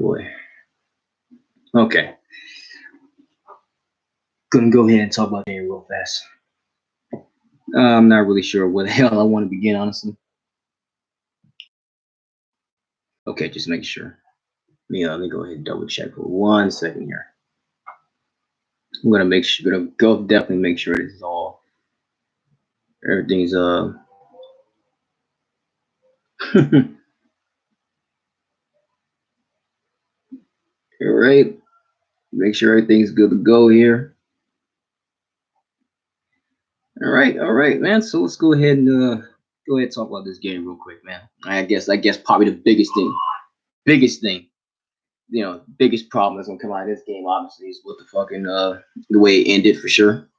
boy. Okay. Gonna go ahead and talk about the game real fast. I'm not really sure where the hell I want to begin, honestly. Okay, just make sure. Let me go ahead and double check for 1 second here. I'm gonna make sure, gonna go definitely make sure this is all, everything's all right. Make sure everything's good to go here. All right, man. So let's go ahead and talk about this game real quick, man. I guess probably the biggest thing, biggest problem that's gonna come out of this game, obviously, is what the fucking the way it ended for sure.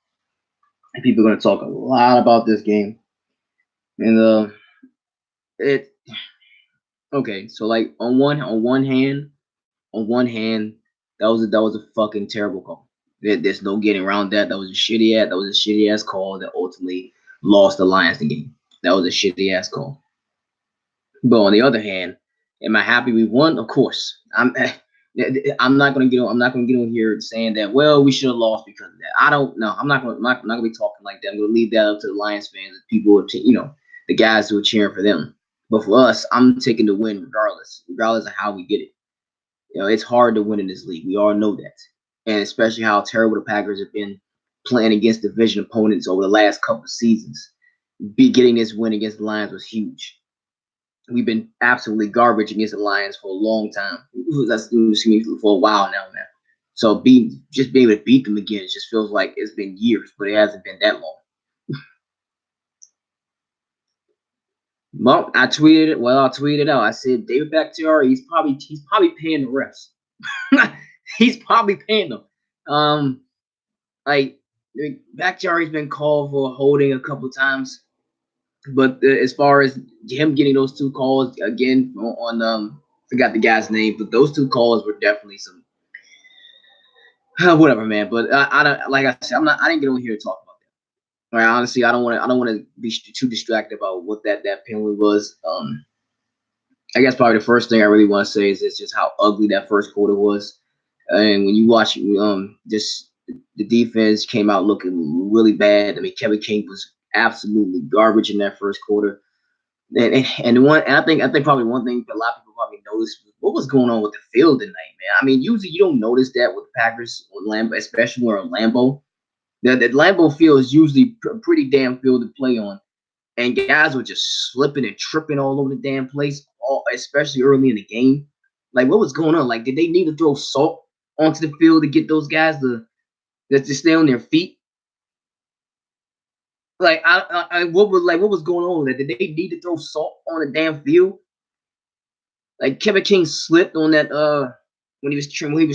And people are gonna talk a lot about this game, and it okay. So like on one hand, that was a fucking terrible call. There's no getting around that. That was a shitty ass call that ultimately lost the Lions the game. That was a shitty ass call. But on the other hand, am I happy we won? Of course. I'm not gonna get on here saying that, well, we should have lost because of that. I don't know. I'm not gonna be talking like that. I'm gonna leave that up to the Lions fans, the people, the guys who are cheering for them. But for us, I'm taking the win regardless of how we get it. It's hard to win in this league. We all know that, and especially how terrible the Packers have been playing against division opponents over the last couple of seasons. Getting this win against the Lions was huge. We've been absolutely garbage against the Lions for a long time. For a while now, man. So being able to beat them again, it just feels like it's been years, but it hasn't been that long. Well, I tweeted out. I said David Bakhtiari, he's probably paying the refs. He's probably paying them. Like Bakhtiari's been called for holding a couple times. But as far as him getting those two calls again on forgot the guy's name, but those two calls were definitely some whatever, man. But I don't, like I said, I didn't get on here to talk about that. Right? Honestly, I don't want to be too distracted about what that penalty was. I guess probably the first thing I really want to say is just how ugly that first quarter was. And when you watch just the defense came out looking really bad. I mean, Kevin King was absolutely garbage in that first quarter. And I think probably one thing that a lot of people probably noticed was what was going on with the field tonight, man. I mean, usually you don't notice that with the Packers or Lambeau, especially when on Lambeau. That Lambeau field is usually a pretty damn field to play on, and guys were just slipping and tripping all over the damn place, especially early in the game. Like, what was going on? Like, did they need to throw salt onto the field to get those guys to stay on their feet? Like, what was going on there? Did they need to throw salt on the damn field? Like, Kevin King slipped on that when he was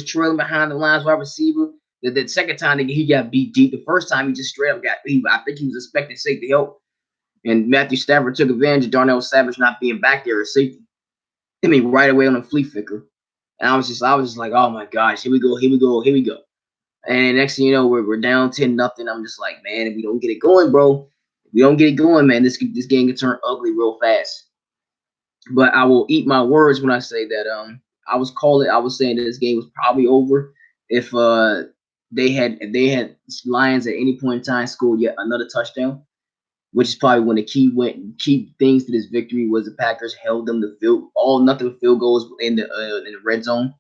trailing behind the Lions wide receiver. The second time he got beat deep. The first time he just straight up got beat. I think he was expecting safety help, and Matthew Stafford took advantage of Darnell Savage not being back there as safety. I mean, right away on a flea flicker. And I was just like, oh my gosh, here we go. And next thing you know, we're down 10-0. I'm just like, man, if we don't get it going, bro, man, this game can turn ugly real fast. But I will eat my words when I say that I was saying that this game was probably over if they had Lions at any point in time scored yet another touchdown, which is probably when the key things to this victory was the Packers held them to nothing field goals in the red zone.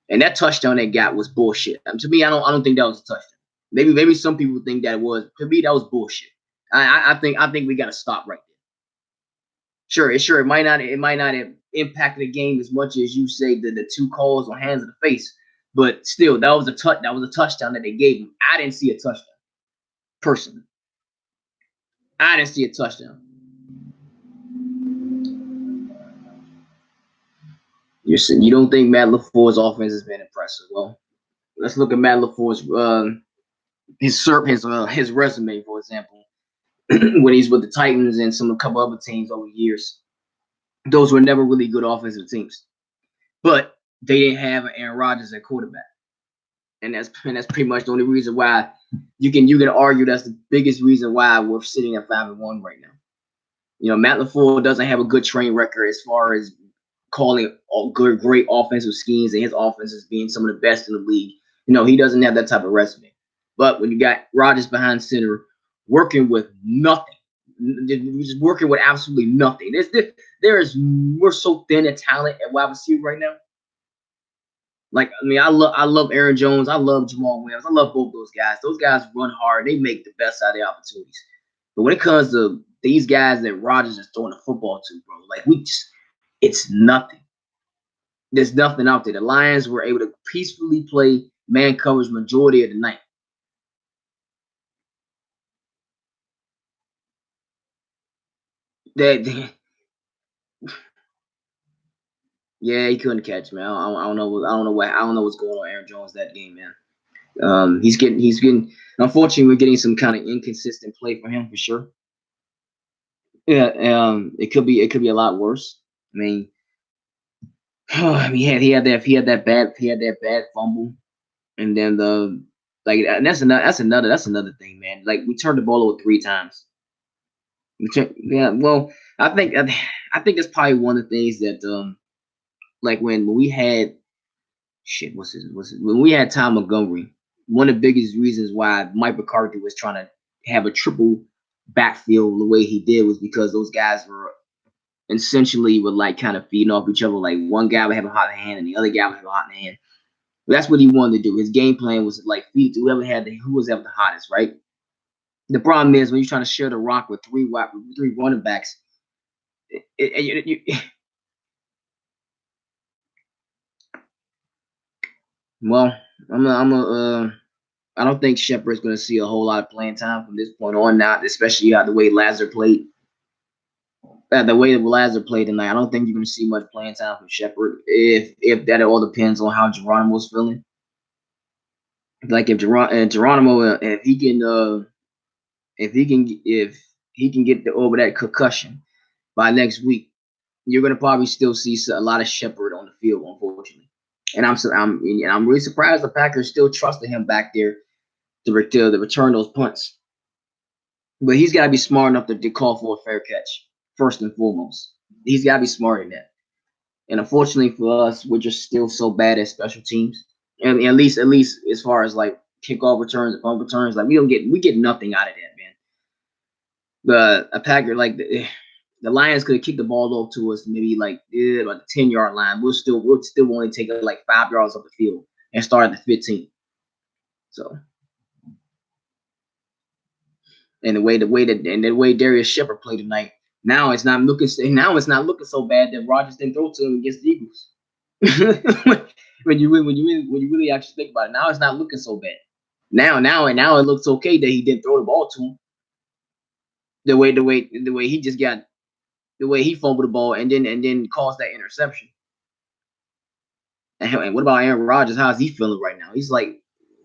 And that touchdown they got was bullshit. To me, I don't think that was a touchdown. Maybe some people think that it was. To me, that was bullshit. I think we got to stop right there. Sure, it might not have impacted the game as much as you say the two calls on hands in the face, but still, that was a touchdown that they gave him. I didn't see a touchdown. Personally, I didn't see a touchdown. You don't think Matt LaFleur's offense has been impressive? Well, let's look at Matt LaFleur's his resume, for example, when he's with the Titans and a couple other teams over years. Those were never really good offensive teams, but they didn't have Aaron Rodgers at quarterback, and that's pretty much the only reason why you can argue that's the biggest reason why we're sitting at 5-1 right now. Matt LaFleur doesn't have a good train record as far as calling all good, great offensive schemes, and his offenses being some of the best in the league. He doesn't have that type of resume. But when you got Rodgers behind center, working with nothing, just working with absolutely nothing. We're so thin at talent at wide receiver right now. Like, I mean, I love Aaron Jones. I love Jamal Williams. I love both those guys. Those guys run hard. They make the best out of their opportunities. But when it comes to these guys that Rodgers is throwing the football to, bro, like it's nothing. There's nothing out there. The Lions were able to peacefully play man coverage majority of the night. Yeah, he couldn't catch, man. I don't know. I don't know what's going on Aaron Jones that game, man. He's getting. Unfortunately, we're getting some kind of inconsistent play for him for sure. Yeah, it could be a lot worse. I mean, he had that bad fumble, and then and that's another thing, man. Like, we turned the ball over 3 times. Yeah, well, I think that's probably one of the things that like when we had when we had Tom Montgomery, one of the biggest reasons why Mike McCarthy was trying to have a triple backfield the way he did was because those guys were essentially like kind of feeding off each other. Like, one guy would have a hot hand and the other guy would have a hot hand. That's what he wanted to do. His game plan was like feed to who was ever the hottest, right? The problem is when you're trying to share the rock with three running backs, well, I don't think Shepard's going to see a whole lot of playing time from this point on now, especially the way Lazard played. The way that Lazard played tonight, I don't think you're going to see much playing time from Shepard. If that all depends on how Geronimo's feeling. Like, if Geronimo, if he can get over that concussion by next week, you're going to probably still see a lot of Shepard on the field, unfortunately. And I'm really surprised the Packers still trusted him back there to return those punts. But he's got to be smart enough to call for a fair catch first and foremost. He's got to be smart in that. And unfortunately for us, we're just still so bad at special teams. And at least as far as like kickoff returns and punt returns, like we get nothing out of that, man. A Packer, like the Lions could have kicked the ball off to us maybe like about the 10-yard line. We'll still only take like 5 yards off the field and start at the 15. So, and the way Darius Shepard played tonight, now it's not looking so bad that Rodgers didn't throw to him against the Eagles. when you really actually think about it, now it's not looking so bad. Now it looks okay that he didn't throw the ball to him. The way he just got, the way he fumbled the ball and then caused that interception. And what about Aaron Rodgers? How's he feeling right now? He's like,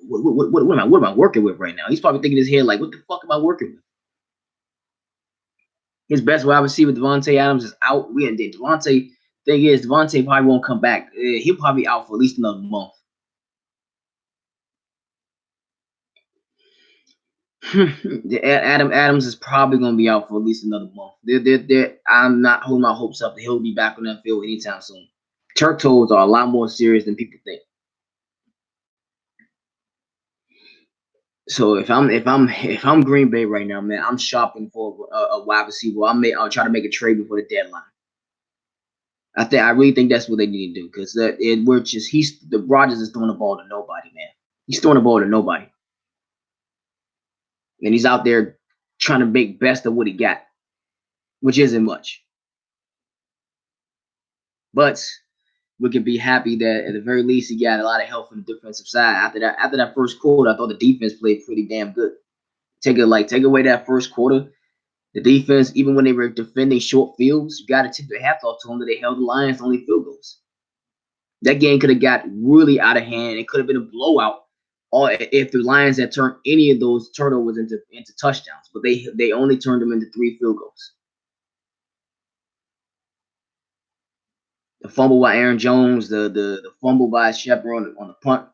what am I working with right now? He's probably thinking in his head like, what the fuck am I working with? His best wide receiver, Davante Adams, is out. Davante probably won't come back. He'll probably be out for at least another month. Adams is probably going to be out for at least another month. I'm not holding my hopes up that he'll be back on that field anytime soon. Turk toes are a lot more serious than people think. So if I'm Green Bay right now, man, I'm shopping for a wide receiver. I'll try to make a trade before the deadline. I really think that's what they need to do, because Rodgers is throwing the ball to nobody, man. He's throwing the ball to nobody, and he's out there trying to make best of what he got, which isn't much. But we can be happy that at the very least he got a lot of help from the defensive side. After that first quarter, I thought the defense played pretty damn good. Take away that first quarter, the defense, even when they were defending short fields, you got to tip their hats off to them that they held the Lions to only field goals. That game could have got really out of hand. It could have been a blowout, or if the Lions had turned any of those turnovers into touchdowns, but they only turned them into 3 field goals. The fumble by Aaron Jones, the fumble by Shepard on the punt,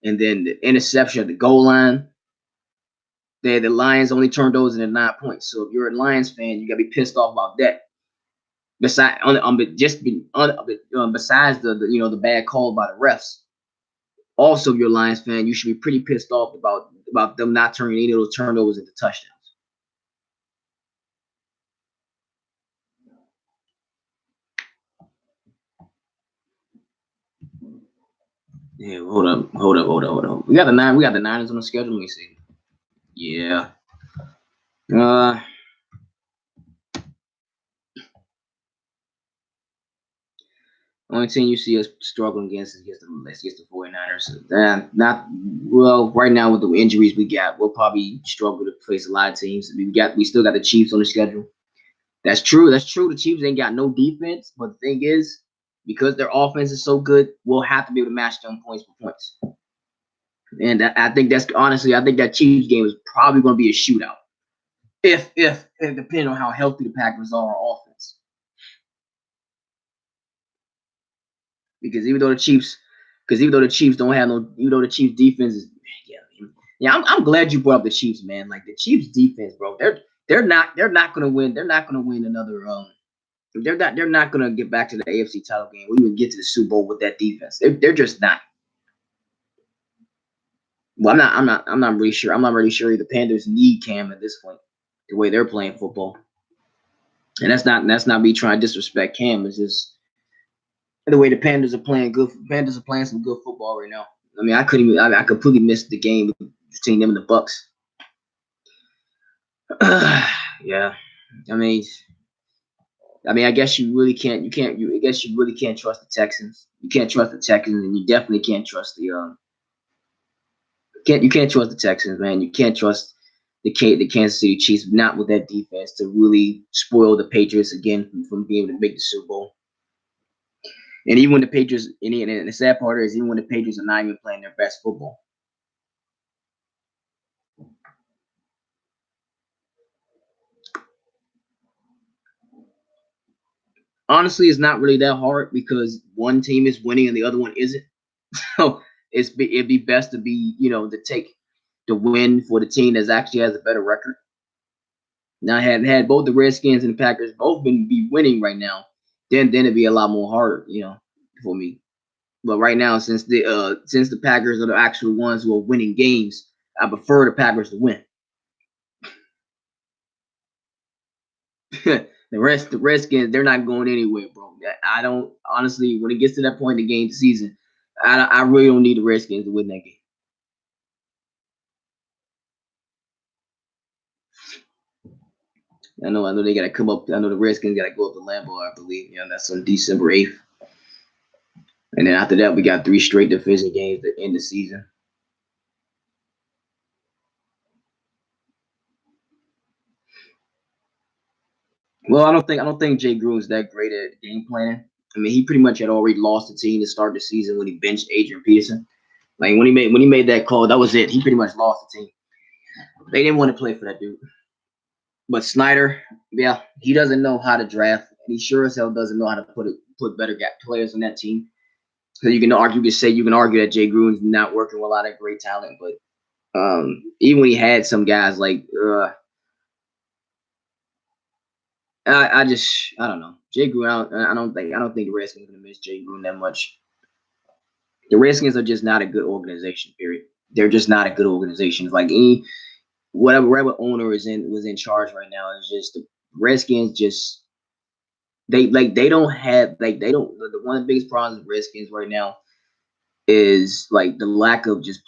and then the interception at the goal line. The Lions only turned those into 9 points. So if you're a Lions fan, you got to be pissed off about that. Besides, besides the bad call by the refs. Also, if you're a Lions fan, you should be pretty pissed off about them not turning any of those turnovers into touchdowns. Yeah, hold up. We got the Niners on the schedule. Let me see. Yeah. Uh, only team you see us struggling against is against the 49ers. Not well right now with the injuries we got. We'll probably struggle to face a lot of teams. We still got the Chiefs on the schedule. That's true. That's true. The Chiefs ain't got no defense, but the thing is, because their offense is so good, we'll have to be able to match them points for points. And I think I think that Chiefs game is probably going to be a shootout. If depending on how healthy the Packers are on offense. Because even though the Chiefs don't have no, even though the Chiefs defense is, I'm glad you brought up the Chiefs, man. Like the Chiefs defense, bro. They're not gonna win. They're not gonna win another. They're not gonna get back to the AFC title game or even get to the Super Bowl with that defense. They're just not. Well, I'm not really sure. I'm not really sure the Panthers need Cam at this point, the way they're playing football. And that's not me trying to disrespect Cam. It's just the way the Panthers are playing good. Panthers are playing some good football right now. I mean, I completely missed the game between them and the Bucks. Yeah, I mean, I guess you really can't. I guess you really can't trust the Texans. You can't trust the Texans, and you definitely can't trust the. You can't trust the Texans, man. You can't trust the Kansas City Chiefs, not with that defense, to really spoil the Patriots again from being able to make the Super Bowl. And even when the Patriots, and the sad part is, even when the Patriots are not even playing their best football. Honestly, it's not really that hard because one team is winning and the other one isn't. So it'd be best to be, to take the win for the team that actually has a better record. Now, had both the Redskins and the Packers both be winning right now, then it'd be a lot more harder, for me. But right now, since the Packers are the actual ones who are winning games, I prefer the Packers to win. the Redskins, they're not going anywhere, bro. I don't honestly. When it gets to that point in the game season, I really don't need the Redskins to win that game. I know they got to come up. I know the Redskins got to go up to Lambeau, I believe. That's on December 8th. And then after that, we got 3 straight division games to end the season. Well, I don't think Jay Gruden's that great at game planning. I mean, he pretty much had already lost the team to start the season when he benched Adrian Peterson. Like when he made that call, that was it. He pretty much lost the team. They didn't want to play for that dude. But Snyder, yeah, he doesn't know how to draft, and he sure as hell doesn't know how to put better players on that team. So you can argue that Jay Gruden's not working with a lot of great talent, but even when he had some guys like I don't know. Jay Gruden, I don't think the Redskins are gonna miss Jay Gruden that much. The Redskins are just not a good organization, period. They're just not a good organization. It's like whatever owner was in charge right now, is just the Redskins just they don't have one of the biggest problems with Redskins right now is like the lack of just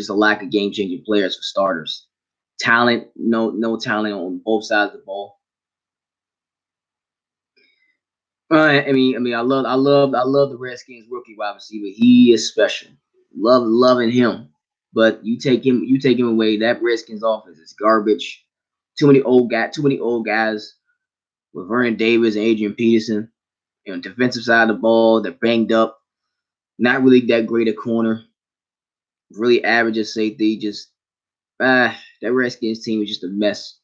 a lack of game changing players for starters. Talent, no talent on both sides of the ball. I love the Redskins rookie wide receiver. He is special. Loving him. But you take him away. That Redskins offense is garbage. Too many old guys with Vernon Davis and Adrian Peterson. Defensive side of the ball, they're banged up. Not really that great a corner. Really average at safety. Just that Redskins team was just a mess.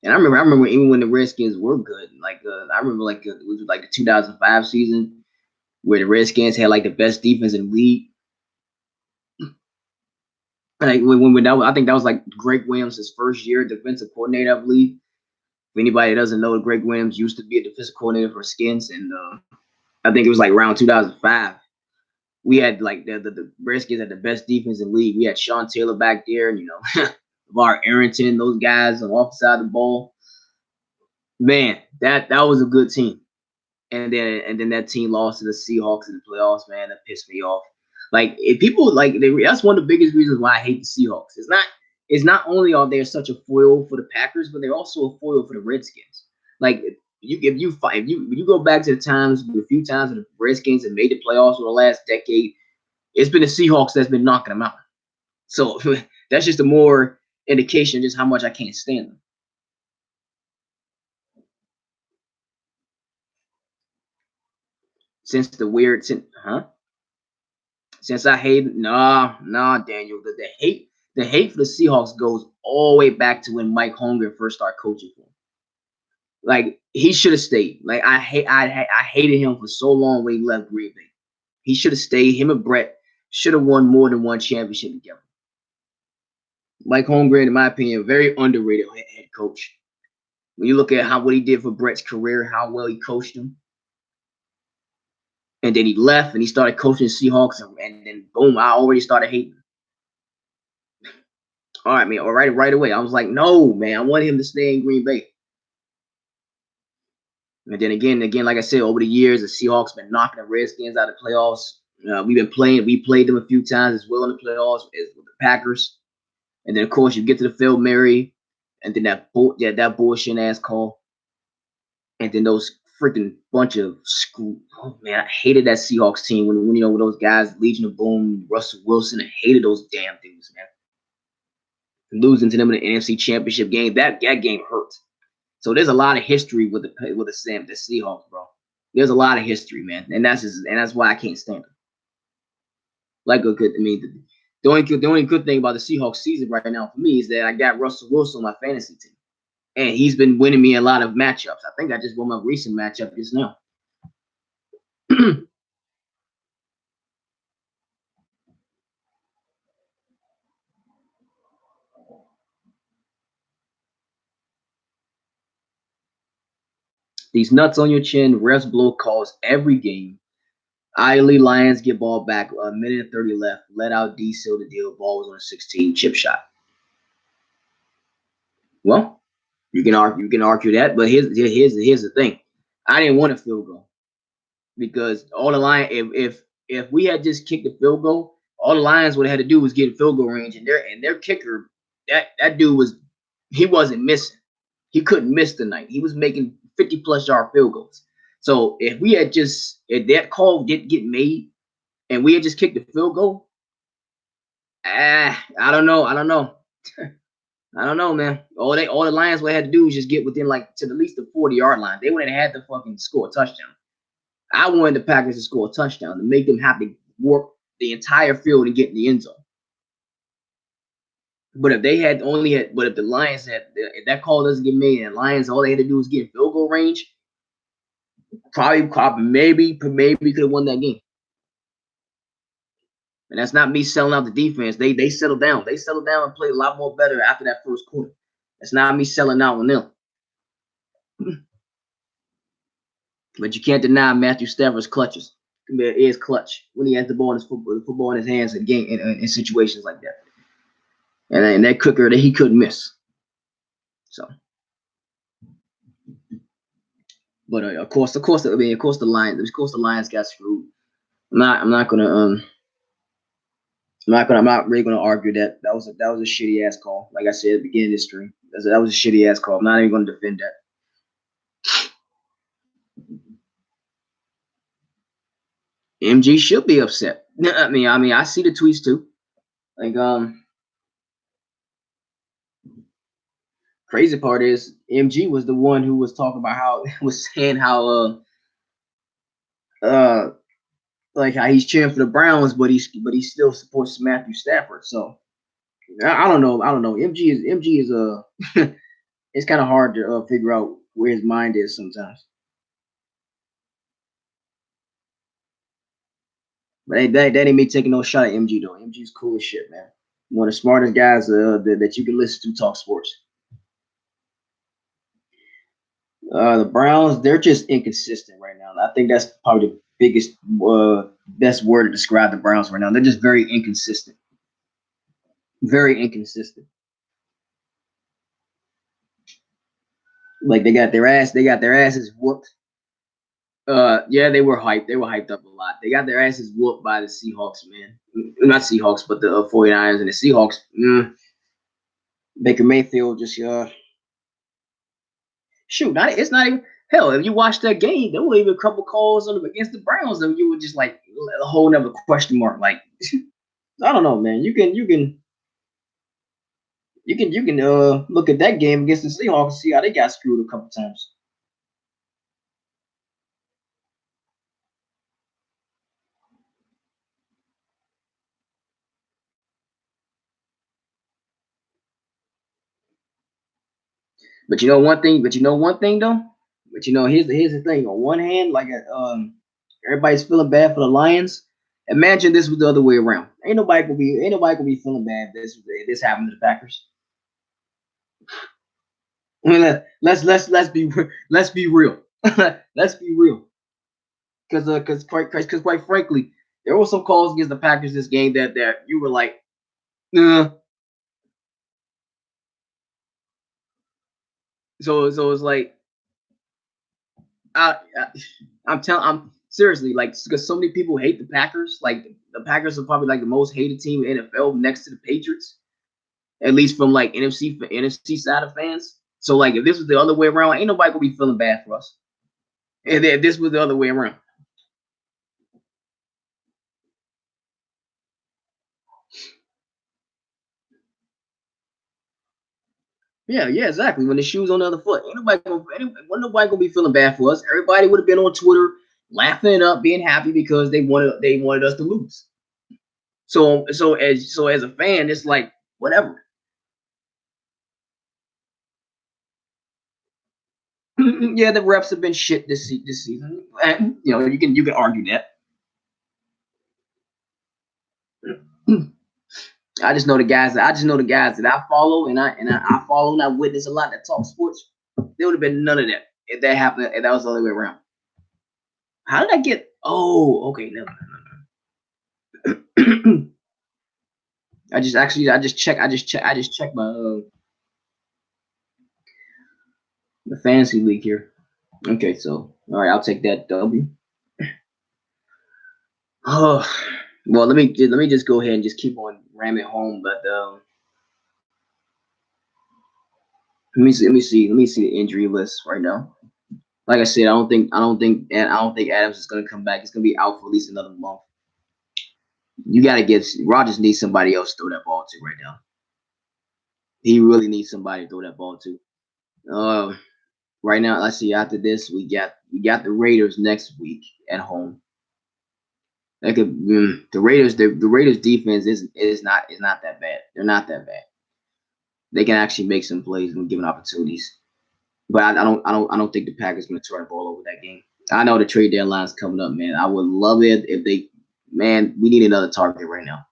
And I remember even when the Redskins were good. I remember it was like the 2005 season where the Redskins had like the best defense in the league. Like I think that was like Greg Williams' first year defensive coordinator, I believe. If anybody doesn't know, Greg Williams used to be a defensive coordinator for Skins, and I think it was like around 2005. We had like the Redskins had the best defense in the league. We had Sean Taylor back there, and LeVar Arrington, those guys on the offside side of the ball. Man, that was a good team. And then that team lost to the Seahawks in the playoffs. Man, that pissed me off. Like if people that's one of the biggest reasons why I hate the Seahawks. It's not only are they such a foil for the Packers, but they're also a foil for the Redskins. Like if you go back to the few times that the Redskins have made the playoffs for the last decade, it's been the Seahawks that's been knocking them out. So that's just a more indication of just how much I can't stand them. Since I hate nah Daniel, the hate for the Seahawks goes all the way back to when Mike Holmgren first started coaching for them. Like he should have stayed. Like I hated him for so long when he left Green Bay. He should have stayed. Him and Brett should have won more than one championship together. Mike Holmgren, in my opinion, very underrated head coach. When you look at what he did for Brett's career, how well he coached him, and then he left and he started coaching the Seahawks, and then boom, I already started hating him. All right, man. All right away. I was like, no, man, I want him to stay in Green Bay. And then again, like I said, over the years, the Seahawks been knocking the Redskins out of the playoffs. We played them a few times as well in the playoffs as with the Packers. And then of course you get to the Phil Mary, and then that bullshit ass call, and then those freaking bunch of screw. Oh man, I hated that Seahawks team when with those guys, Legion of Boom, Russell Wilson. I hated those damn dudes, man. Losing to them in the NFC Championship game, that game hurt. So there's a lot of history with the Seahawks, bro. There's a lot of history, man, and that's why I can't stand them. Like a good, I mean, the only good thing about the Seahawks season right now for me is that I got Russell Wilson on my fantasy team, and he's been winning me a lot of matchups. I think I just won my recent matchup just now. These nuts on your chin, refs blow calls every game. Idly Lions get ball back, a minute and 30 left. Let out D seal the deal. Ball was on a 16 chip shot. Well, you can argue that, but here's the thing. I didn't want a field goal because all the Lions, if we had just kicked the field goal, all the Lions would have had to do was get in field goal range, and their kicker, that dude he wasn't missing. He couldn't miss tonight. He was making 50+ yard field goals. So if that call didn't get made and we had just kicked the field goal, I don't know. I don't know, man. All the Lions would have had to do was just get within to at least the 40-yard line. They wouldn't have had to fucking score a touchdown. I wanted the Packers to score a touchdown to make them have to work the entire field and get in the end zone. But if the Lions if that call doesn't get made and Lions all they had to do was get in field goal range, maybe could have won that game. And that's not me selling out the defense. They settled down. They settled down and played a lot more better after that first quarter. That's not me selling out on them. But you can't deny Matthew Stafford's clutches. It is clutch when he has the football in his hands in situations like that. And that cooker that he couldn't miss. So, but of course the Lions got screwed. I'm not really gonna argue that was a shitty ass call. Like I said at the beginning of this stream, that was a shitty ass call. I'm not even gonna defend that. MG should be upset. I mean, I see the tweets too. Like, crazy part is MG was the one who was talking about how like how he's cheering for the Browns, but he still supports Matthew Stafford. So I don't know. MG is it's kind of hard to figure out where his mind is sometimes. But that ain't me taking no shot at MG though. MG's cool as shit, man. One of the smartest guys that you can listen to talk sports. The Browns, they're just inconsistent right now. I think that's probably the biggest, best word to describe the Browns right now. They're just very inconsistent. Very inconsistent. Like they got their asses whooped. Yeah, they were hyped. They were hyped up a lot. They got their asses whooped by the Seahawks, man. Not Seahawks, but the 49ers and the Seahawks. Baker Mayfield just shoot. It's not even hell. If you watch that game, there were even a couple calls against the Browns, and you were just like a whole nother question mark. Like I don't know, man. You can look at that game against the Seahawks and see how they got screwed a couple times. But you know one thing. But you know one thing though. But here's the thing. On one hand, like everybody's feeling bad for the Lions. Imagine this was the other way around. Ain't nobody gonna be feeling bad if this happened to the Packers. I mean, let's be real. Let's be real. Because quite frankly, there were some calls against the Packers this game that you were like, nah. So it's like I I'm seriously like because so many people hate the Packers. Like the Packers are probably like the most hated team in NFL next to the Patriots, at least from like NFC side of fans. So like if this was the other way around, ain't nobody gonna be feeling bad for us. If this was the other way around. Yeah, exactly. When the shoe's on the other foot, ain't nobody gonna be feeling bad for us. Everybody would have been on Twitter laughing it up, being happy because they wanted us to lose. So as a fan, it's like whatever. Yeah, the refs have been shit this season. And, you can argue that. I just know the guys that I follow and I follow and I witness a lot that talk sports. There would have been none of that if that happened if that was the other way around. How did I get? Oh, okay, no. I just checked my the fantasy league here. Okay, so all right, I'll take that W. Oh, well, let me just go ahead and just keep on ramming home. But let me see the injury list right now. Like I said, I don't think Adams is gonna come back. He's gonna be out for at least another month. You gotta get Rogers needs somebody else to throw that ball to right now. He really needs somebody to throw that ball to. Uh, right now, let's see. After this, we got the Raiders next week at home. The Raiders defense is not that bad. They're not that bad. They can actually make some plays when given opportunities. But I don't think the Packers going to turn the ball over that game. I know the trade deadline's coming up, man. I would love it if they, man. We need another target right now.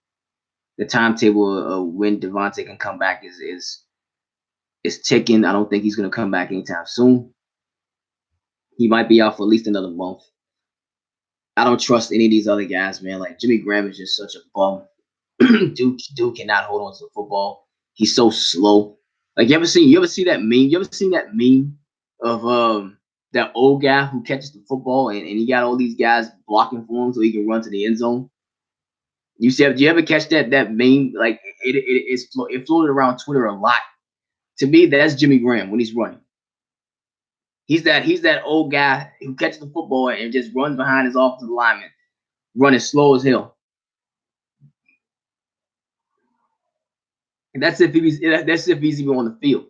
The timetable of when Devontae can come back is ticking. I don't think he's going to come back anytime soon. He might be out for at least another month. I don't trust any of these other guys, man. Like Jimmy Graham is just such a bum. Dude cannot hold on to the football. He's so slow. Like you ever see that meme? You ever seen that meme of that old guy who catches the football and he got all these guys blocking for him so he can run to the end zone? Do you ever catch that meme? Like it floated around Twitter a lot. To me, that's Jimmy Graham when he's running. He's that old guy who catches the football and just runs behind his offensive lineman, running slow as hell. And that's if he's even on the field.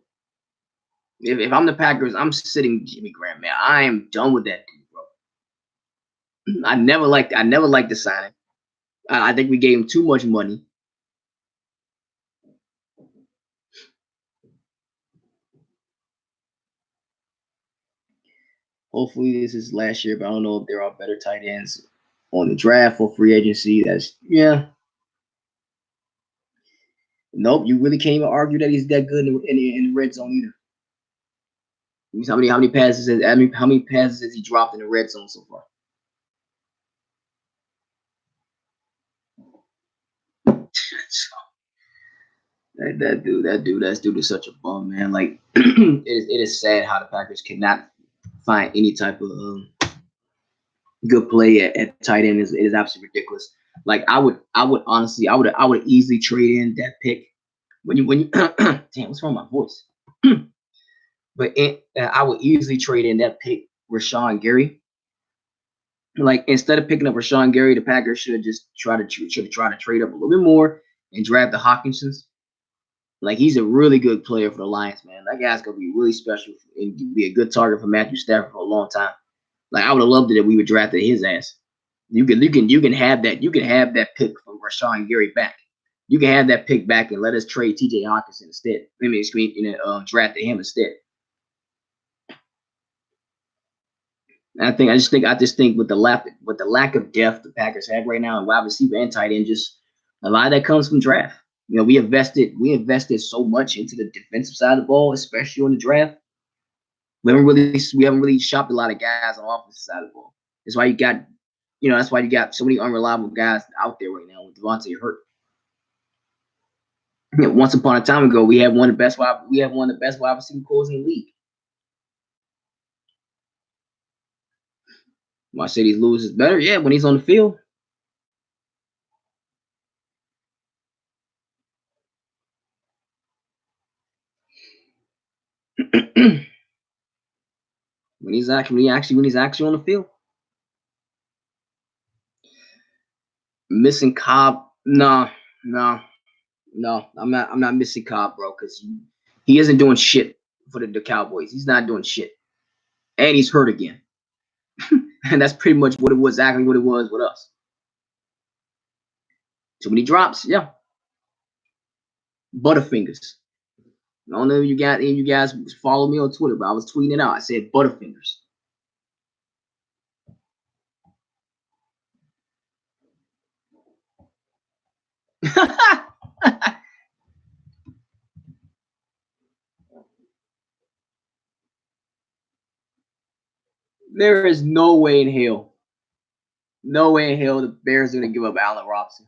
If I'm the Packers, I'm sitting Jimmy Graham, man. I am done with that dude, bro. I never liked the signing. I think we gave him too much money. Hopefully this is last year, but I don't know if there are better tight ends on the draft or free agency. That's yeah. Nope, you really can't even argue that he's that good in the red zone either. How many passes? How many passes has he dropped in the red zone so far? That dude is such a bum, man. Like it is sad how the Packers cannot find any type of good play at tight end. It is absolutely ridiculous. Like I would honestly, I would easily trade in that pick when you damn, what's wrong with my voice? But I would easily trade in that pick Rashawn Gary. Like instead of picking up Rashawn Gary, the Packers should have tried to trade up a little bit more and draft the Hawkinsons. Like he's a really good player for the Lions, man. That guy's gonna be really special and be a good target for Matthew Stafford for a long time. Like I would have loved it if we would drafted his ass. You can have that pick from Rashawn Gary back. You can have that pick back and let us trade T.J. Hawkinson instead. I mean, drafted him instead. I just think with the lack of depth the Packers have right now, and wide receiver and tight end, just a lot of that comes from draft. We invested so much into the defensive side of the ball, especially on the draft. We haven't really shopped a lot of guys on the offensive side of the ball. That's why you got so many unreliable guys out there right now with Devontae Hurt. Once upon a time ago, we have one of the best wide receiver cores in the league. Mercedes Lewis is better, yeah, when he's on the field. when he's actually on the field. Missing Cobb, no, no, no. I'm not missing Cobb, bro, because he isn't doing shit for the Cowboys. He's not doing shit, and he's hurt again. And that's pretty much exactly what it was with us. Too many drops, yeah. Butterfingers. I don't know if you guys follow me on Twitter, but I was tweeting it out. I said Butterfingers. There is no way in hell the Bears are gonna give up Allen Robinson.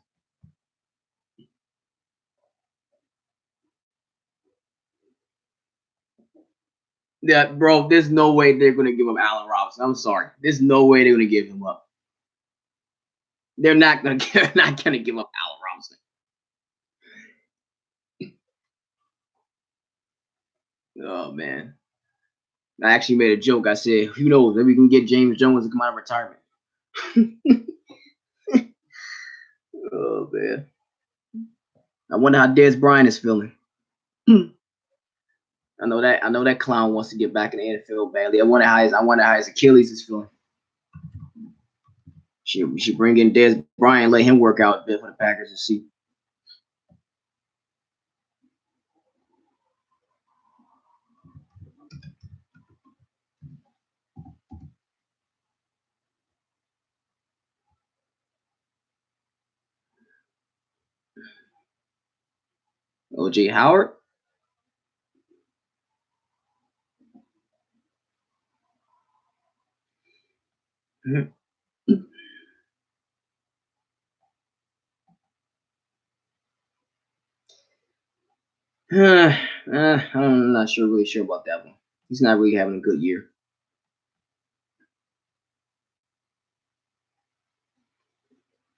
Yeah, bro, there's no way they're gonna give up Allen Robinson. I'm sorry. There's no way they're gonna give him up. They're not gonna they're not gonna give up Allen Robinson. Oh man. I actually made a joke. I said, who knows, maybe we can get James Jones to come out of retirement. Oh man. I wonder how Dez Bryant is feeling. I know that clown wants to get back in the NFL badly. I wonder how his Achilles is feeling. We should bring in Dez Bryant, let him work out a bit for the Packers and see. OJ Howard. I'm not really sure about that one. He's not really having a good year.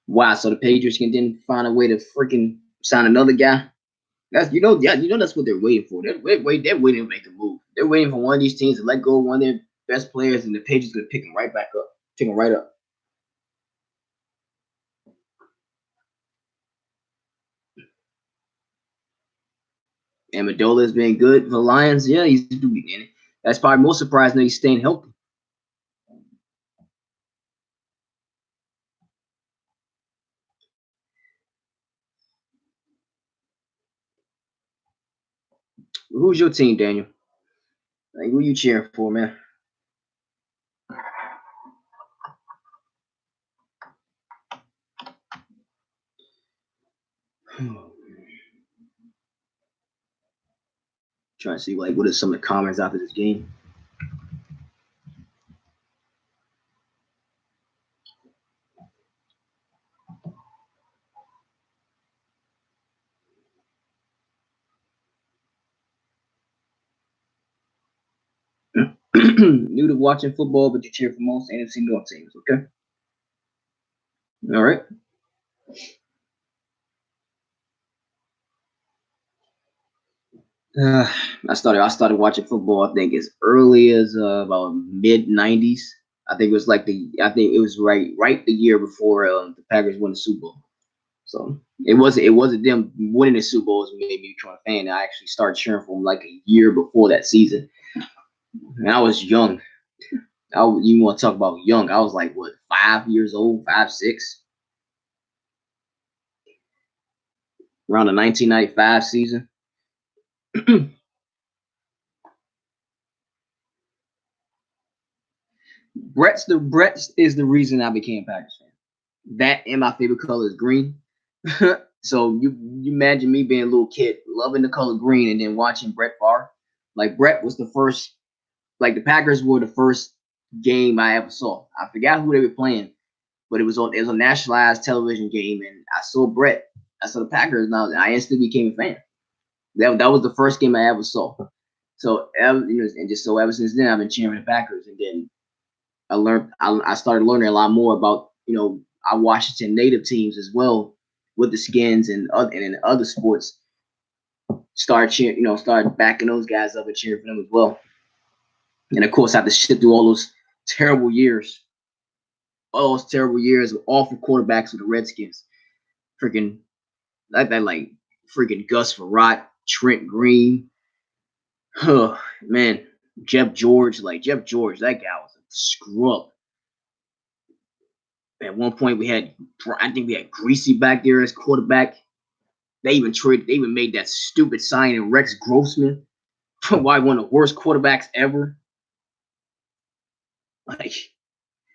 Wow, so the Patriots can then find a way to freaking sign another guy. Yeah, that's what they're waiting for. They're waiting to make a move. They're waiting for one of these teams to let go of one of their best players, and the Patriots gonna pick him right back up, pick him right up. Amendola has been good for the Lions. Yeah, he's doing it. That's probably most surprising that he's staying healthy. Who's your team, Daniel? Like, who you cheering for, man? Trying to see like what are some of the comments after this game. New to watching football, but you cheer for most NFC North teams. Okay. All right. Uh, I started watching football. I think as early as about mid 90s. I think it was right the year before the Packers won the Super Bowl. So it wasn't them winning the Super Bowl that made me become a fan. I actually started cheering for them like a year before that season. And I was young. You want to talk about young? I was like what 5 years old, 5, 6, around the 1995 season. Brett's is the reason I became a Packers fan. That and my favorite color is green. So you imagine me being a little kid loving the color green and then watching Brett Favre. Like Brett was the first, like the Packers were the first game I ever saw. I forgot who they were playing, but it was a nationalized television game, and I saw Brett. I saw the Packers, and I instantly became a fan. That was the first game I ever saw. So and just so ever since then I've been cheering the Packers, and then I started learning a lot more about our Washington native teams as well with the Skins and in other sports. Started cheering, started backing those guys up and cheering for them as well. And of course, I had to sit through terrible years, all those terrible years of awful quarterbacks with the Redskins. Freaking like freaking Gus Farrat, Trent Green. Oh man, Jeff George, that guy was a scrub. At one point, I think we had Greasy back there as quarterback. They even made that stupid signing Rex Grossman, why one of the worst quarterbacks ever. Like,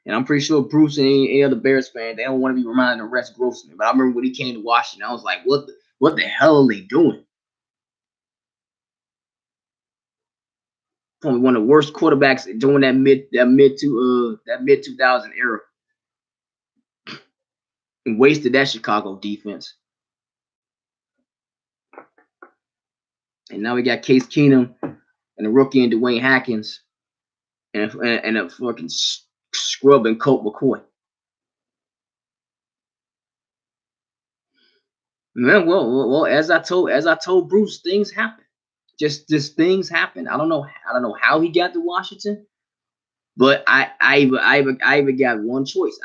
and I'm pretty sure Bruce and any other Bears fan, they don't want to be reminded of Rex Grossman. But I remember when he came to Washington, I was like, what the hell are they doing? Probably one of the worst quarterbacks during that mid 2000 era, and wasted that Chicago defense. And now we got Case Keenum and a rookie in Dwayne Haskins and a fucking scrubbing Colt McCoy. Man, well, as I told Bruce, things happen. Just things happen. I don't know how he got to Washington, but I even got one choice.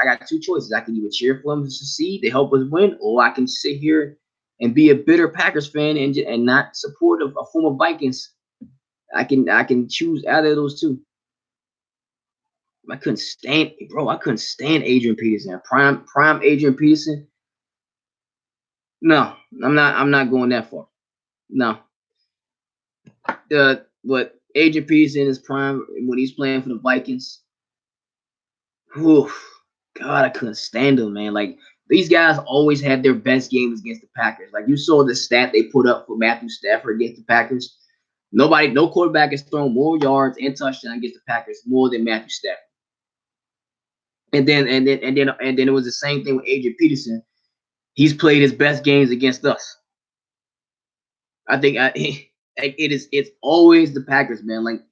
I got two choices. I can either cheer for him to succeed to help us win, or I can sit here and be a bitter Packers fan and not support a former Vikings. I can choose out of those two. I couldn't stand Adrian Peterson. Prime Adrian Peterson. No, I'm not going that far. No. But Adrian Peterson in his prime when he's playing for the Vikings. Whew, God, I couldn't stand him, man. Like these guys always had their best games against the Packers. Like you saw the stat they put up for Matthew Stafford against the Packers. No quarterback has thrown more yards and touchdowns against the Packers more than Matthew Stafford. And then it was the same thing with Adrian Peterson. He's played his best games against us. I think it's always the Packers, man. Like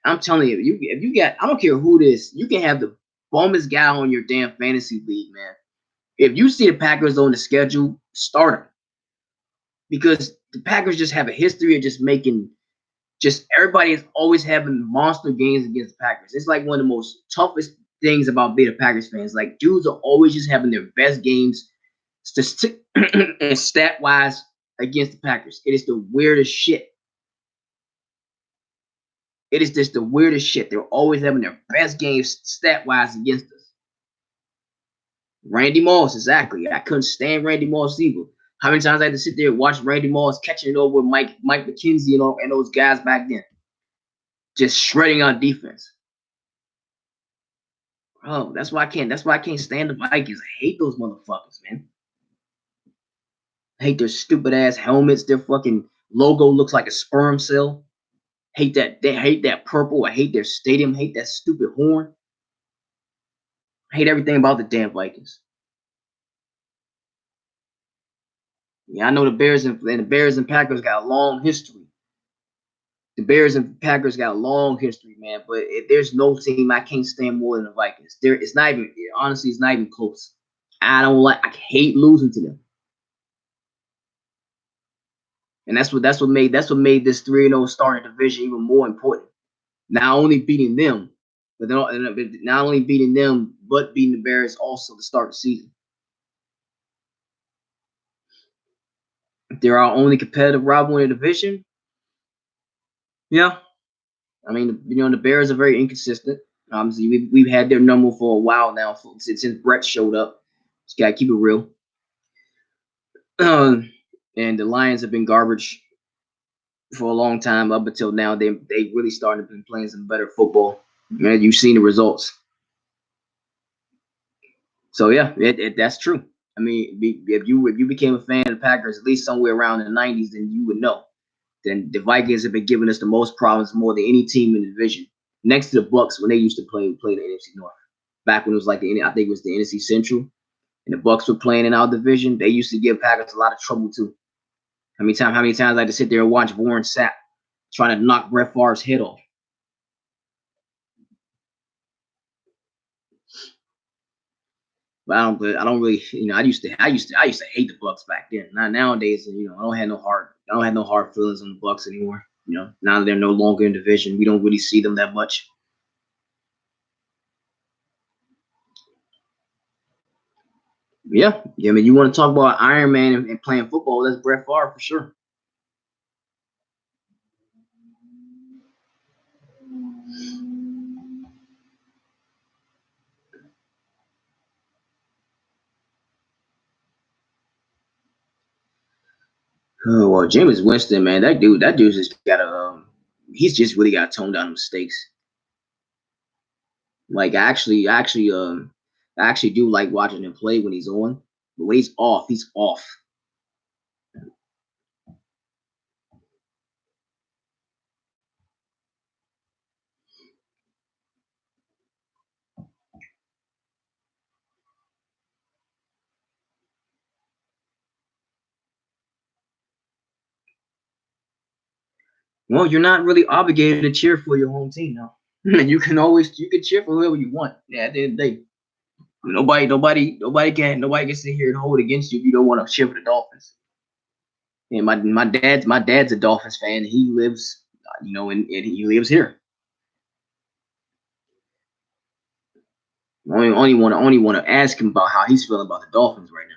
I'm telling you, if you got I don't care who it is, you can have the bombest guy on your damn fantasy league, man. If you see the Packers on the schedule, start them because the Packers just have a history of just everybody is always having monster games against the Packers. It's like one of the most toughest things about being a Packers fans. Like dudes are always just having their best games, and stat wise against the Packers. It is the weirdest shit. It is just the weirdest shit. They're always having their best games stat wise against us. Randy Moss, exactly. I couldn't stand Randy Moss either. How many times I had to sit there and watch Randy Moss catching it over with Mike McKenzie and those guys back then, just shredding on defense. Oh, that's why I can't. That's why I can't stand the Vikings. I hate those motherfuckers, man. I hate their stupid ass helmets. Their fucking logo looks like a sperm cell. Hate that. They hate that purple. I hate their stadium. Hate that stupid horn. I hate everything about the damn Vikings. Yeah, I know the Bears and Packers got a long history. The Bears and Packers got a long history, man. But there's no team I can't stand more than the Vikings. It's not even honestly, it's not even close. I hate losing to them. And that's what made this 3-0 starting division even more important. Not only beating them, but not only beating them, but beating the Bears also to start the season. They're our only competitive rival in the division. Yeah, I mean, the Bears are very inconsistent. Obviously, we've had their number for a while now, since Brett showed up. Just gotta keep it real. And the Lions have been garbage for a long time up until now. They really started to be playing some better football. Man, you've seen the results. So yeah, that's true. I mean, if you became a fan of the Packers at least somewhere around the '90s, then you would know. Then the Vikings have been giving us the most problems more than any team in the division, next to the Bucks when they used to play the NFC North. Back when it was I think it was the NFC Central, and the Bucks were playing in our division, they used to give Packers a lot of trouble too. How many times I had to sit there and watch Warren Sapp trying to knock Brett Favre's head off? But I don't really, I used to hate the Bucks back then. Not nowadays, I don't have no hard feelings on the Bucks anymore. Now that they're no longer in division, we don't really see them that much. Yeah, I mean, you want to talk about Iron Man and playing football? That's Brett Favre for sure. Oh, well, Jameis Winston, man, that dude's just got to, he's just really got to tone down mistakes. Like I actually do like watching him play when he's on, but when he's off, he's off. Well, you're not really obligated to cheer for your home team now. You can cheer for whoever you want. Yeah, at the end of the day, nobody can sit here and hold against you if you don't want to cheer for the Dolphins. And my dad's a Dolphins fan. He lives, and he lives here. I only want to ask him about how he's feeling about the Dolphins right now.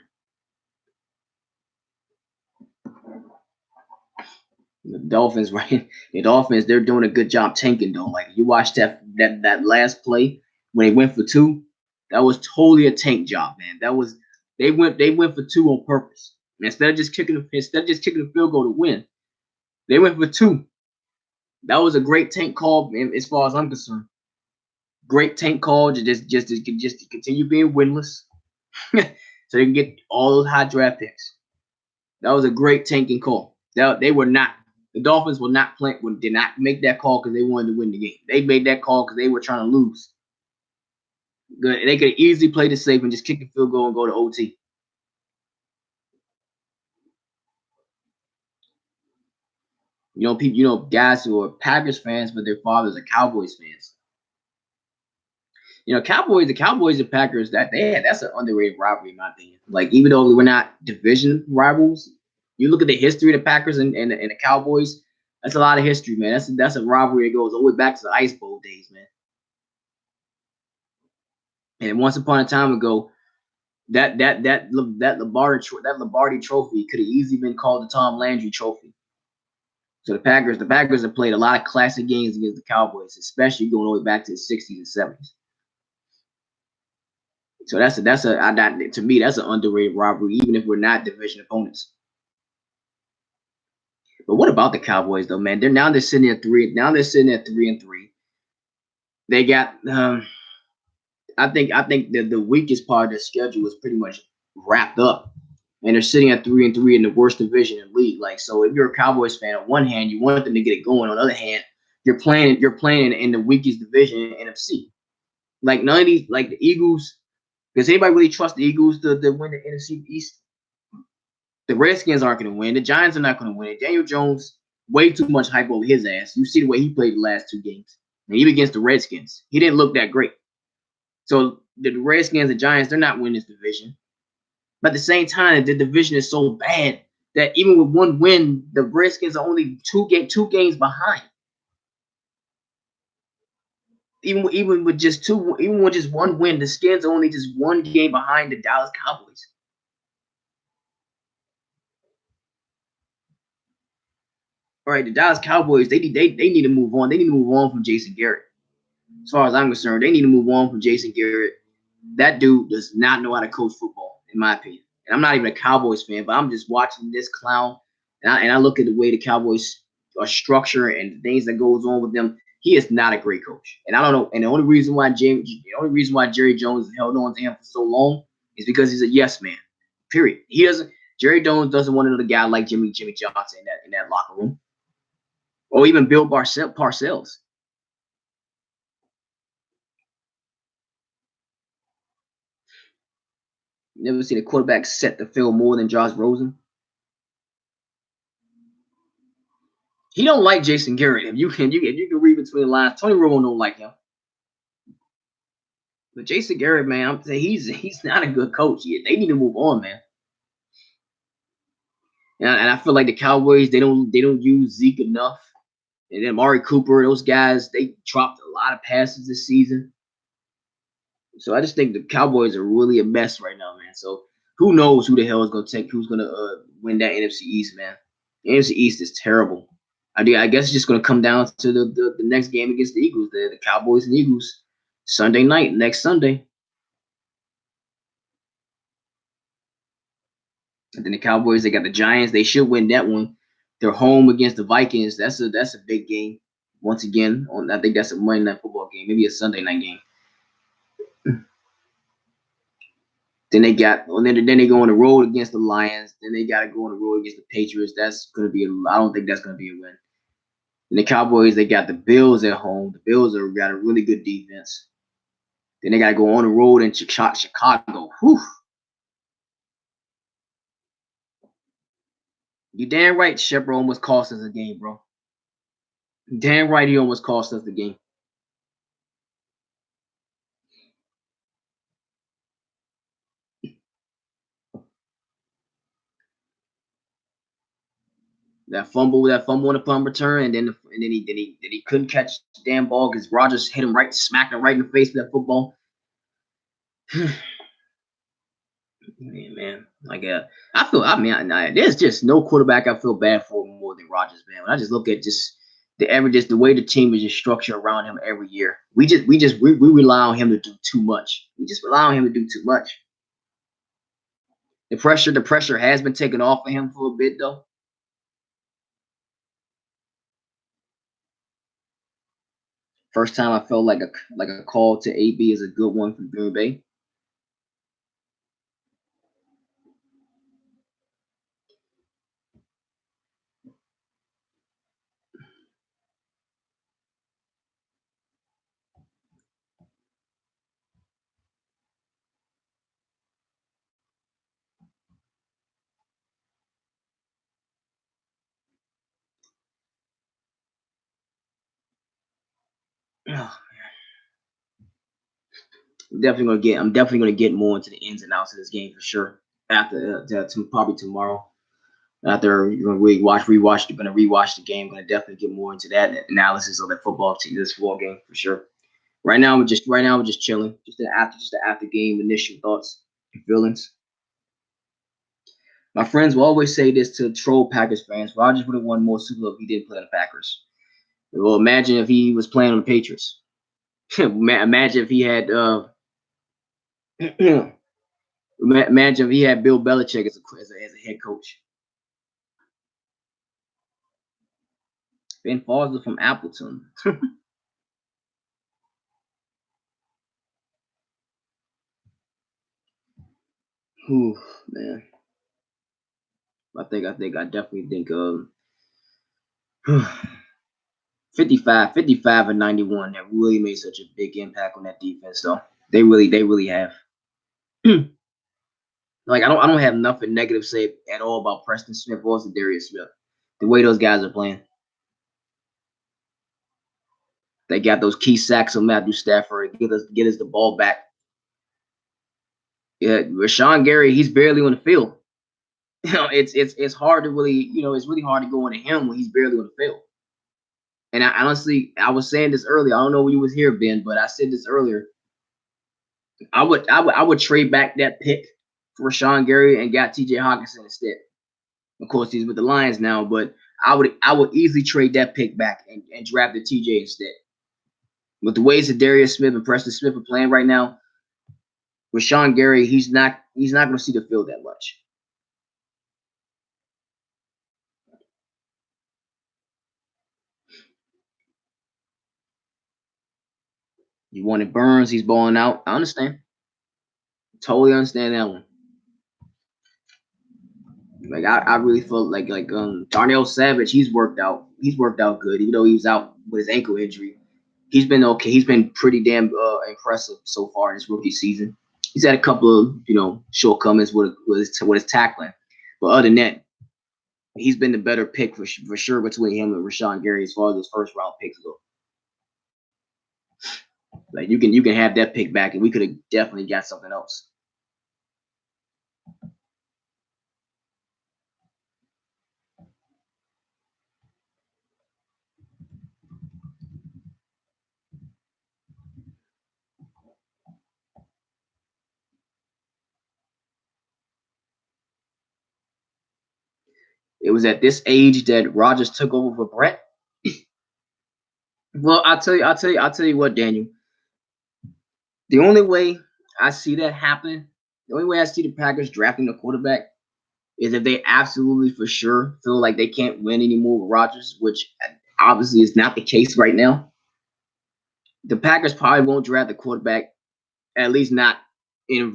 The Dolphins, right? The Dolphins, they're doing a good job tanking though. Like you watched that last play when they went for two, that was totally a tank job, man. That was they went for two on purpose. Instead of just kicking the field goal to win, they went for two. That was a great tank call, man, as far as I'm concerned. Great tank call to just to continue being winless, so they can get all those high draft picks. That was a great tanking call. They were not the Dolphins will not play did not make that call because they wanted to win the game. They made that call because they were trying to lose. Good. They could easily play the safe and just kick the field goal and go to OT. Guys who are Packers fans, but their fathers are Cowboys fans. The Cowboys and Packers, that's an underrated rivalry in my opinion. Like even though we're not division rivals, you look at the history of the Packers and the Cowboys. That's a lot of history, man. That's a rivalry that goes all the way back to the Ice Bowl days, man. And once upon a time ago, that Lombardi Trophy could have easily been called the Tom Landry Trophy. So the Packers have played a lot of classic games against the Cowboys, especially going all the way back to the '60s and '70s. So to me that's an underrated rivalry, even if we're not division opponents. But what about the Cowboys though, man? They're sitting at three. Now they're sitting at 3-3. They got I think the weakest part of their schedule is pretty much wrapped up. And they're sitting at 3-3 in the worst division in the league. Like, so if you're a Cowboys fan, on one hand, you want them to get it going. On the other hand, you're playing in the weakest division in NFC. Like none of these, like the Eagles. Does anybody really trust the Eagles to win the NFC East? The Redskins aren't going to win. The Giants are not going to win. Daniel Jones way too much hype over his ass. You see the way he played the last 2 games. And even against the Redskins, he didn't look that great. So the Redskins and Giants, they're not winning this division. But at the same time, the division is so bad that even with one win, the Redskins are only two games behind. Even with just one win, the Skins are only just 1 game behind the Dallas Cowboys. All right, the Dallas Cowboys, they need to move on. They need to move on from Jason Garrett. As far as I'm concerned, they need to move on from Jason Garrett. That dude does not know how to coach football, in my opinion. And I'm not even a Cowboys fan, but I'm just watching this clown, and I look at the way the Cowboys are structured and the things that goes on with them. He is not a great coach, and I don't know. And the only reason why Jerry Jones held on to him for so long is because he's a yes man. Period. He doesn't. Jerry Jones doesn't want another guy like Jimmy Johnson in that locker room, or even Bill Parcells. Never seen a quarterback set the field more than Josh Rosen. He don't like Jason Garrett. If you can read between the lines, Tony Romo don't like him. But Jason Garrett, man, I'm saying he's not a good coach. They need to move on, man. And I feel like the Cowboys they don't use Zeke enough. And then Amari Cooper, those guys, they dropped a lot of passes this season. So I just think the Cowboys are really a mess right now, man. So who knows who's gonna win that NFC East, man. The NFC East is terrible. I guess it's just gonna come down to the next game against the Eagles, the Cowboys and Eagles, Sunday night, next Sunday. And then the Cowboys, they got the Giants. They should win that one. They're home against the Vikings. That's a big game. Once again, I think that's a Monday night football game, maybe a Sunday night game. Then they go on the road against the Lions. Then they got to go on the road against the Patriots. That's gonna be. I don't think that's gonna be a win. And the Cowboys, they got the Bills at home. The Bills got a really good defense. Then they got to go on the road in Chicago. Whew. You damn right, Shepard almost cost us a game, bro. Damn right, he almost cost us the game. That fumble on the punt return, and then he couldn't catch the damn ball because Rodgers hit him right, smacked him right in the face with that football. man, like there's just no quarterback I feel bad for more than Rodgers, man. When I just look at just the way the team is just structured around him every year, we rely on him to do too much. We just rely on him to do too much. The pressure has been taken off of him for a bit though. First time I felt like a call to AB is a good one from Green Bay. Oh, I'm definitely gonna get more into the ins and outs of this game for sure. After probably tomorrow. After you're gonna rewatch the game. I'm gonna definitely get more into that analysis of the football team, this football game for sure. Right now we're just chilling, just the after game initial thoughts and feelings. My friends will always say this to troll Packers fans. Rodgers would have won more Super Bowl if he didn't play on the Packers. Well, imagine if he was playing on the Patriots. Imagine if he had imagine if he had Bill Belichick as a head coach. Ben Foster from Appleton. Ooh, man. I definitely think 55 and 91 that really made such a big impact on that defense though. They really have. Like I don't have nothing negative to say at all about Preston Smith or Darius Smith. The way those guys are playing. They got those key sacks on Matthew Stafford. Get us the ball back. Yeah, Rashawn Gary, he's barely on the field. It's hard to really, it's really hard to go into him when he's barely on the field. And I honestly, I was saying this earlier. I don't know when you was here, Ben, but I said this earlier. I would trade back that pick for Rashawn Gary and got TJ Hockenson instead. Of course, he's with the Lions now, but I would easily trade that pick back and draft the TJ instead. With the ways that Darius Smith and Preston Smith are playing right now, Rashawn Gary, he's not going to see the field that much. You wanted Burns, he's balling out. I understand. Totally understand that one. Like I really felt like Darnell Savage, he's worked out. He's worked out good, even though he was out with his ankle injury. He's been okay. He's been pretty damn impressive so far in his rookie season. He's had a couple of shortcomings with his tackling, but other than that, he's been the better pick for sure between him and Rashawn Gary as far as those first round picks go. Like you can have that pick back, and we could have definitely got something else. It was at this age that Rodgers took over for Brett. Well, I'll tell you what, Daniel. The only way I see that happen, the only way I see the Packers drafting the quarterback is if they absolutely for sure feel like they can't win anymore with Rodgers, which obviously is not the case right now. The Packers probably won't draft the quarterback, at least not in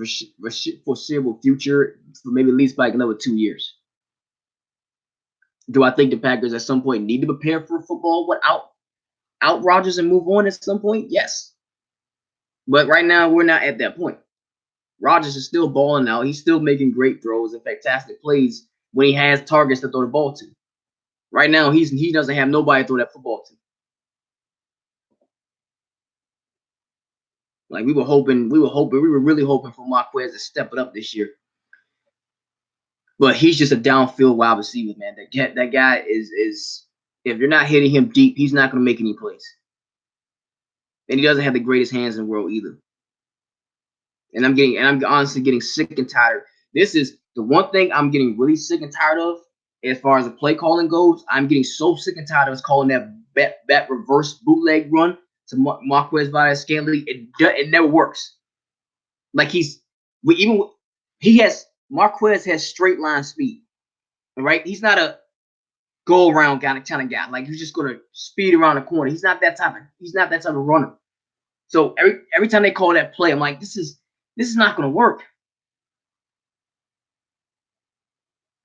foreseeable future, for maybe at least like another 2 years. Do I think the Packers at some point need to prepare for football without Rodgers and move on at some point? Yes. But right now, we're not at that point. Rodgers is still balling out. He's still making great throws and fantastic plays when he has targets to throw the ball to. Right now, he doesn't have nobody to throw that football to. Like we were really hoping for Marquez to step it up this year. But he's just a downfield wide receiver, man. That guy is if you're not hitting him deep, he's not going to make any plays. And he doesn't have the greatest hands in the world either. And I'm honestly getting sick and tired. This is the one thing I'm getting really sick and tired of as far as the play calling goes. I'm getting so sick and tired of us calling that reverse bootleg run to Marquez Valdes-Scantling. It never works. Like Marquez has straight line speed. Right? He's not a go around kind of guy. Like he's just gonna speed around the corner. He's not that type of runner. So every time they call that play, I'm like, this is not gonna work.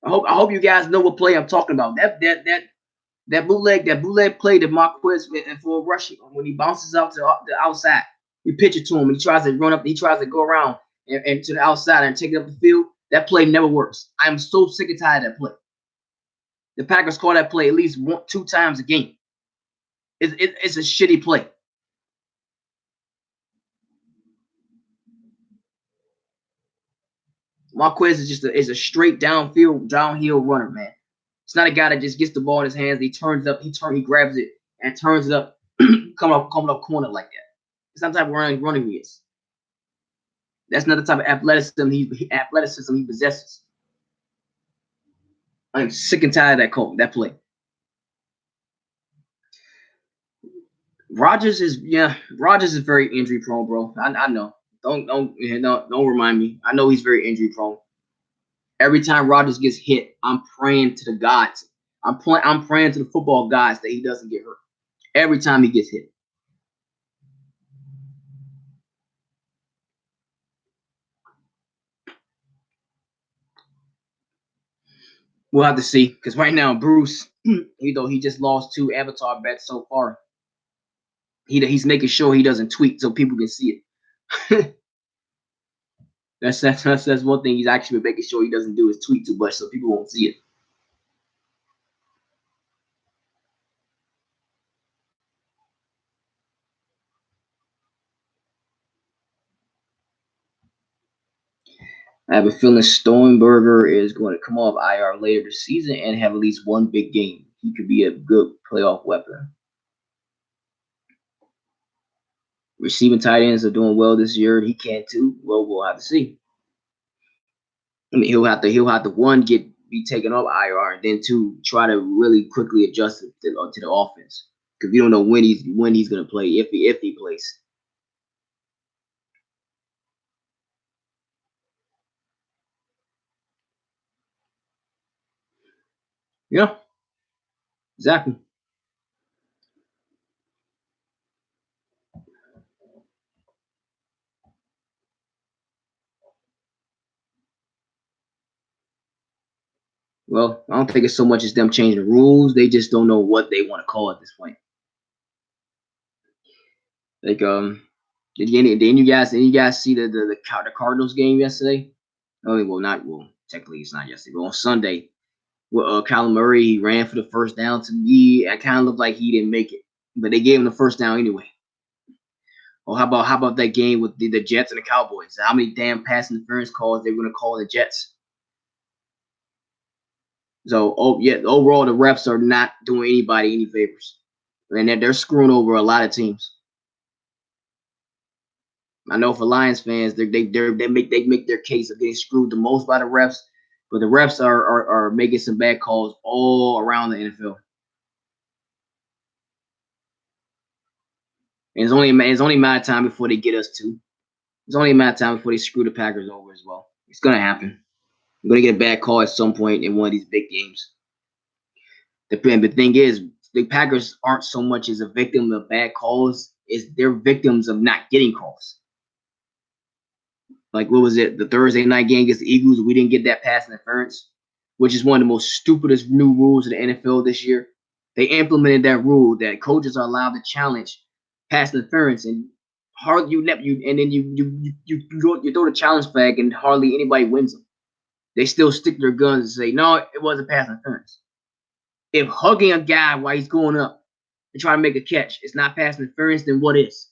I hope you guys know what play I'm talking about. That bootleg play that Marquez and for rushing when he bounces out to the outside, you pitch it to him and he tries to run up, he tries to go around and to the outside and take it up the field. That play never works. I'm so sick and tired of that play. The Packers call that play at least 2 times a game. It's a shitty play. Marquez is a straight downhill runner, man. It's not a guy that just gets the ball in his hands. He turns up, he grabs it and turns it up, coming up corner like that. It's not the type of running he is. That's not the type of athleticism he possesses. I'm sick and tired of that play. Rodgers is very injury prone, bro. I know. Don't remind me. I know he's very injury prone. Every time Rodgers gets hit, I'm praying to the gods. I'm praying to the football gods that he doesn't get hurt. Every time he gets hit. We'll have to see. Because right now, Bruce, even though he just lost 2 avatar bets so far, he's making sure he doesn't tweet so people can see it. that's one thing he's actually making sure he doesn't do is tweet too much so people won't see it. I have a feeling Stoneberger is going to come off IR later this season and have at least one big game. He could be a good playoff weapon. Receiving tight ends are doing well this year. He can too. Well, we'll have to see. I mean, he'll have to one be taken off IR, and then two try to really quickly adjust to the offense because we don't know when he's going to play if he plays. Yeah, exactly. Well, I don't think it's so much as them changing the rules. They just don't know what they want to call at this point. Like did you guys see the Cardinals game yesterday? Oh well, not well. Technically, it's not yesterday, but on Sunday, well, Kyler Murray he ran for the first down. To me, it kind of looked like he didn't make it, but they gave him the first down anyway. Or how about that game with the Jets and the Cowboys? How many damn pass interference calls they were going to call the Jets? So, yeah, overall the refs are not doing anybody any favors, and they're screwing over a lot of teams. I know for Lions fans, they make their case of getting screwed the most by the refs, but the refs are making some bad calls all around the NFL. And it's only a matter of time before they get us too. It's only a matter of time before they screw the Packers over as well. It's gonna happen. We're gonna get a bad call at some point in one of these big games. The thing is, the Packers aren't so much as a victim of bad calls; is they're victims of not getting calls. Like what was it? The Thursday night game against the Eagles, we didn't get that pass interference, which is one of the most stupidest new rules in the NFL this year. They implemented that rule that coaches are allowed to challenge pass interference, and hardly and then you throw the challenge flag, and hardly anybody wins them. They still stick to their guns and say, no, it wasn't pass interference. If hugging a guy while he's going up and trying to make a catch is not pass interference, then what is?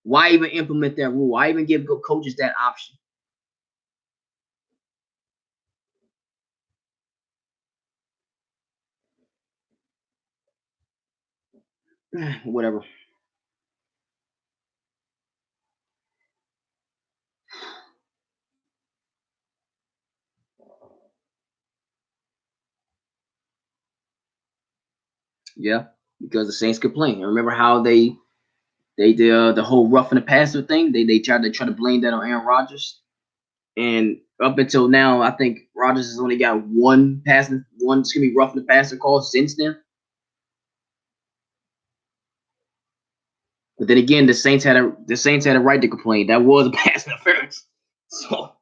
Why even implement that rule? Why even give coaches that option? Whatever. Yeah, because the Saints complain. Remember how they did the whole roughing the passer thing? They tried to blame that on Aaron Rodgers, and up until now, I think Rodgers has only got one excuse me roughing the passer call since then. But then again, the Saints had a right to complain. That was a pass interference. So,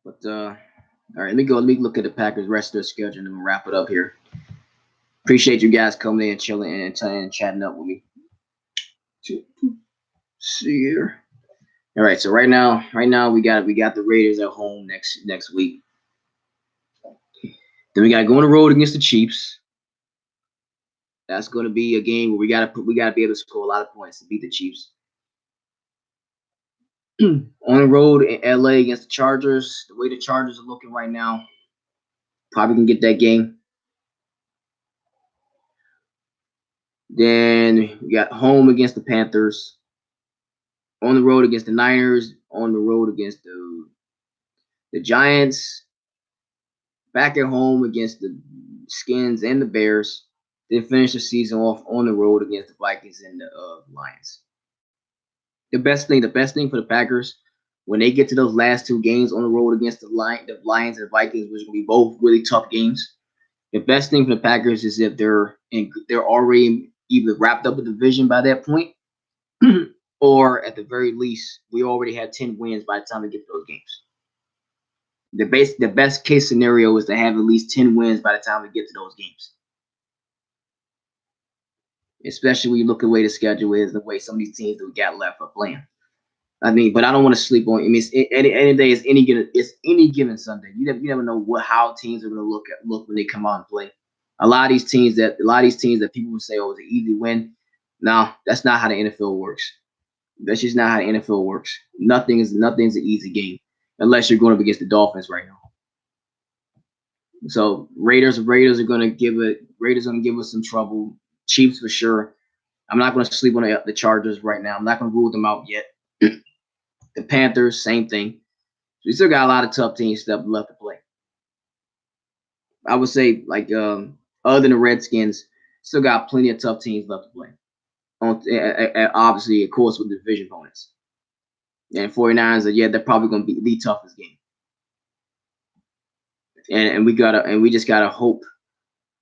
but all right, let me go. Let me look at the Packers' rest of their schedule and then we'll wrap it up here. Appreciate you guys coming in, chilling, and chatting up with me. See here. All right, so right now we got the Raiders at home next week. Then we got to go on the road against the Chiefs. That's going to be a game where we got to be able to score a lot of points to beat the Chiefs. On the road in LA against the Chargers, the way the Chargers are looking right now, probably can get that game. Then we got home against the Panthers, on the road against the Niners, on the road against the Giants, back at home against the Skins and the Bears, then finish the season off on the road against the Vikings and the Lions. The best thing for the Packers when they get to those last two games on the road against the Lions and Vikings, which will be both really tough games. The best thing for the Packers is if they're already either wrapped up a division by that point, or at the very least, we already have 10 wins by the time we get to those games. The best case scenario is to have at least 10 wins by the time we get to those games. Especially when you look at the way the schedule is, the way some of these teams that we got left are playing. I mean, but I don't want to sleep on. I mean, any day is any given Sunday. You never know how teams are going to look when they come out and play. A lot of these teams that people would say, oh, it's an easy win. No, that's not how the NFL works. That's just not how the NFL works. Nothing's an easy game unless you're going up against the Dolphins right now. So Raiders are going to give us some trouble. Chiefs for sure. I'm not going to sleep on the Chargers right now. I'm not going to rule them out yet. The Panthers, same thing. We still got a lot of tough teams left to play. I would say, like, other than the Redskins, still got plenty of tough teams left to play. Obviously, of course, with the division opponents. And 49ers, they're probably going to be the toughest game. And we just gotta hope.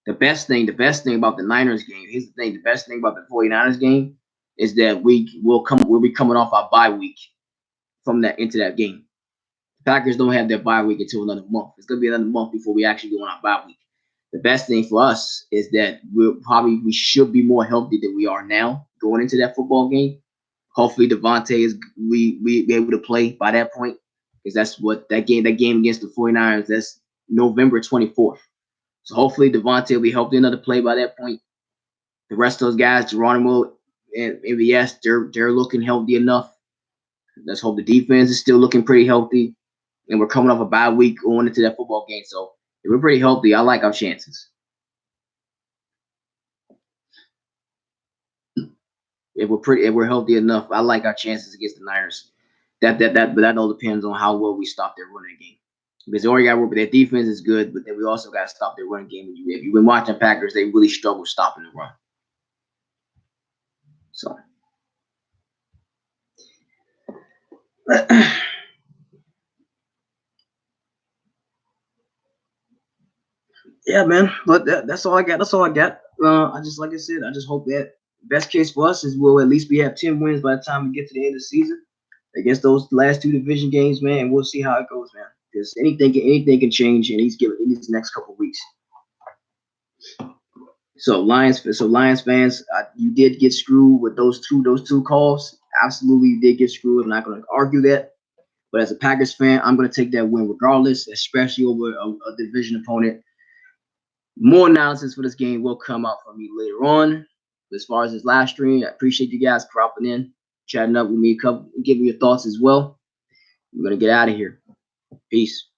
The best thing about the Niners game, here's the thing, the best thing about the 49ers game is that we'll be coming off our bye week from that into that game. The Packers don't have their bye week until another month. It's gonna be another month before we actually go on our bye week. The best thing for us is that we should be more healthy than we are now going into that football game. Hopefully Devontae is we be able to play by that point, because that's what that game against the 49ers, that's November 24th. So hopefully Devontae will be healthy enough to play by that point. The rest of those guys, Geronimo and MVS, they're looking healthy enough. Let's hope the defense is still looking pretty healthy. And we're coming off a bye week going into that football game. So if we're pretty healthy, I like our chances. If we're healthy enough, I like our chances against the Niners. But that all depends on how well we stop their running game. Because they already got to work, but their defense is good, but then we also got to stop their running game. If you've been watching Packers, they really struggle stopping the run. So, yeah, man. But that's all I got. That's all I got. Like I said, I just hope that best case for us is we'll at least have 10 wins by the time we get to the end of the season against those last two division games, man. And we'll see how it goes, man. Because anything can change in these next couple of weeks. So Lions fans, you did get screwed with those two calls. Absolutely, you did get screwed. I'm not going to argue that. But as a Packers fan, I'm going to take that win regardless, especially over a division opponent. More analysis for this game will come out from me later on. As far as this live stream, I appreciate you guys dropping in, chatting up with me, giving your thoughts as well. I'm going to get out of here. Peace.